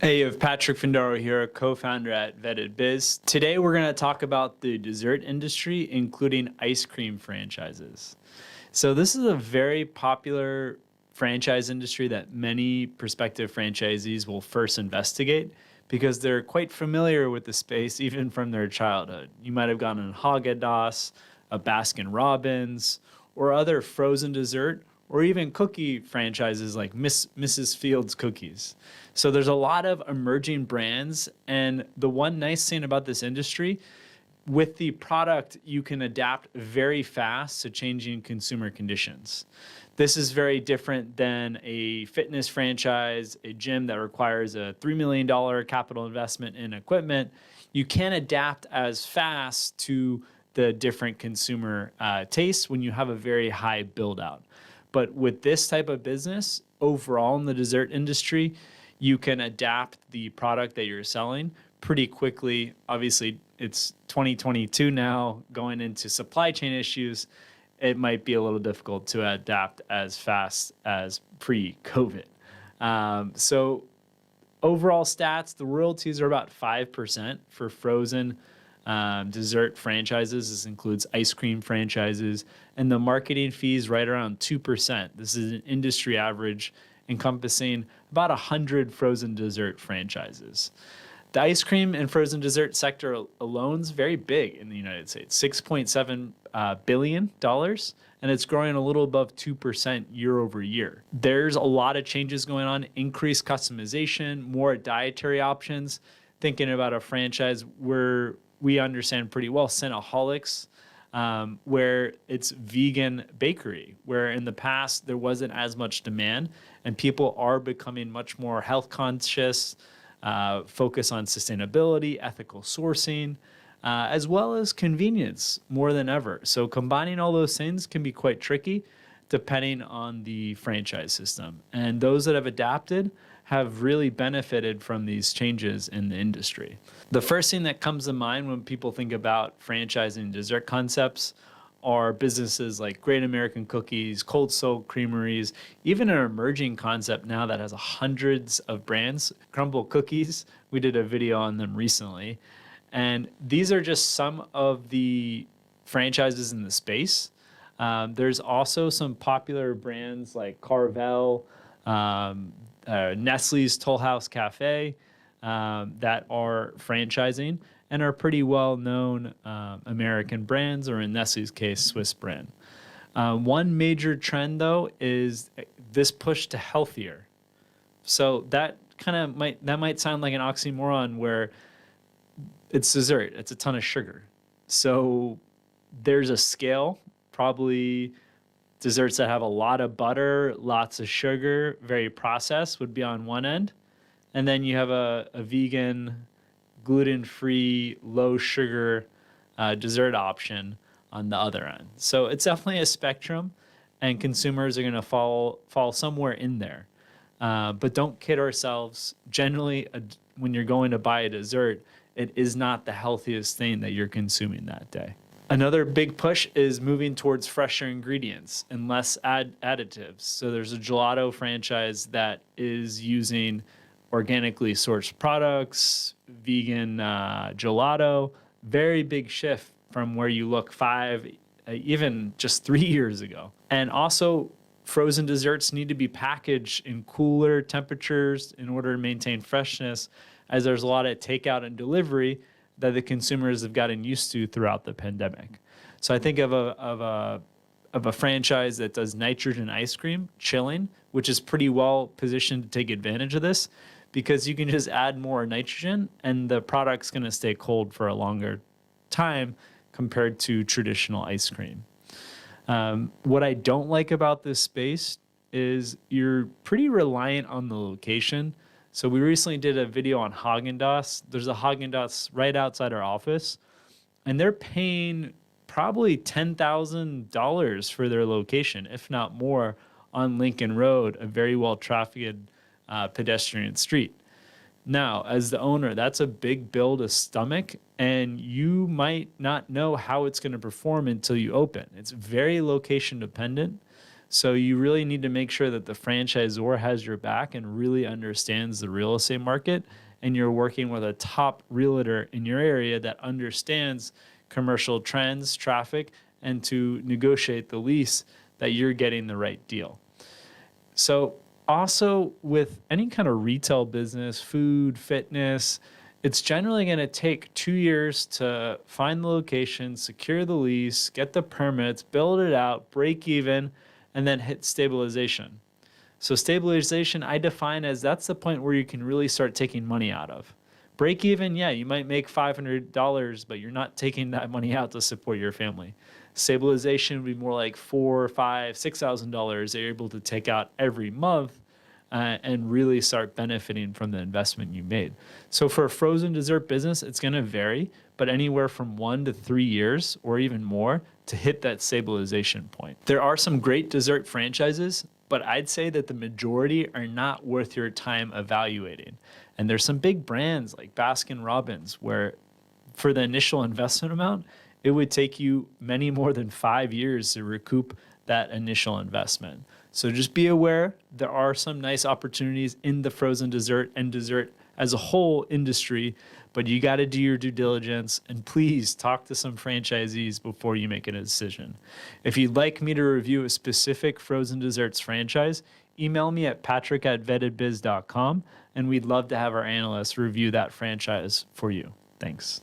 Hey, you have Patrick Findaro here, co-founder at Vetted Biz. Today we're going to talk about the dessert industry, including ice cream franchises. So this is a very popular franchise industry that many prospective franchisees will first investigate because they're quite familiar with the space even from their childhood. You might have gotten a Häagen-Dazs, a Baskin-Robbins, or other frozen dessert or even cookie franchises like Mrs. Fields Cookies. So there's a lot of emerging brands, and the one nice thing about this industry, with the product, you can adapt very fast to changing consumer conditions. This is very different than a fitness franchise, a gym that requires a $3 million capital investment in equipment. You can't adapt as fast to the different consumer tastes when you have a very high build out. But with this type of business, overall in the dessert industry, you can adapt the product that you're selling pretty quickly. Obviously, it's 2022 now, going into supply chain issues. It might be a little difficult to adapt as fast as pre-COVID. So overall stats, the royalties are about 5% for frozen dessert franchises. This includes ice cream franchises, and the marketing fees right around 2%. This is an industry average encompassing about 100 frozen dessert franchises. The ice cream and frozen dessert sector alone is very big in the United States, $6.7 billion, and it's growing a little above 2% year over year. There's a lot of changes going on, increased customization, more dietary options. Thinking about a franchise where we understand pretty well, Cinnaholics, where it's vegan bakery, where in the past there wasn't as much demand, and people are becoming much more health conscious, focus on sustainability, ethical sourcing, as well as convenience more than ever. So combining all those things can be quite tricky depending on the franchise system. And those that have adapted have really benefited from these changes in the industry. The first thing that comes to mind when people think about franchising dessert concepts are businesses like Great American Cookies, Cold Soak Creameries, even an emerging concept now that has hundreds of brands, Crumble Cookies. We did a video on them recently. And these are just some of the franchises in the space. There's also some popular brands like Carvel, Nestle's Toll House Cafe that are franchising and are pretty well-known American brands, or in Nestle's case, Swiss brand. One major trend, though, is this push to healthier. So that might sound like an oxymoron where it's dessert, it's a ton of sugar. So there's a scale, probably desserts that have a lot of butter, lots of sugar, very processed would be on one end. And then you have a vegan, gluten-free, low-sugar dessert option on the other end. So it's definitely a spectrum, and consumers are going to fall somewhere in there. But don't kid ourselves. Generally, when you're going to buy a dessert, it is not the healthiest thing that you're consuming that day. Another big push is moving towards fresher ingredients and less additives. So there's a gelato franchise that is using organically sourced products, vegan gelato. Very big shift from where you look 5, even just 3 years ago. And also, frozen desserts need to be packaged in cooler temperatures in order to maintain freshness, as there's a lot of takeout and delivery that the consumers have gotten used to throughout the pandemic. So I think of a franchise that does nitrogen ice cream, chilling, which is pretty well positioned to take advantage of this, because you can just add more nitrogen and the product's gonna stay cold for a longer time compared to traditional ice cream. What I don't like about this space is you're pretty reliant on the location. So we recently did a video on Häagen-Dazs. There's a Häagen-Dazs right outside our office, and they're paying probably $10,000 for their location, if not more, on Lincoln Road, a very well-trafficked pedestrian street. Now, as the owner, that's a big bill to stomach, and you might not know how it's going to perform until you open. It's very location dependent. So you really need to make sure that the franchisor has your back and really understands the real estate market, and you're working with a top realtor in your area that understands commercial trends, traffic, and to negotiate the lease that you're getting the right deal. So also with any kind of retail business, food, fitness, it's generally going to take 2 years to find the location, secure the lease, get the permits, build it out, break even, and then hit stabilization. So stabilization, I define as that's the point where you can really start taking money out of. Break even, yeah, you might make $500, but you're not taking that money out to support your family. Stabilization would be more like $4,000, $5,000, $6,000 that you're able to take out every month and really start benefiting from the investment you made. So for a frozen dessert business, it's going to vary, but anywhere from 1 to 3 years or even more to hit that stabilization point. There are some great dessert franchises, but I'd say that the majority are not worth your time evaluating. And there's some big brands like Baskin-Robbins where for the initial investment amount, it would take you many more than 5 years to recoup that initial investment. So just be aware, there are some nice opportunities in the frozen dessert and dessert as a whole industry, but you got to do your due diligence, and please talk to some franchisees before you make a decision. If you'd like me to review a specific frozen desserts franchise, email me at patrick@vettedbiz.com, and we'd love to have our analysts review that franchise for you. Thanks.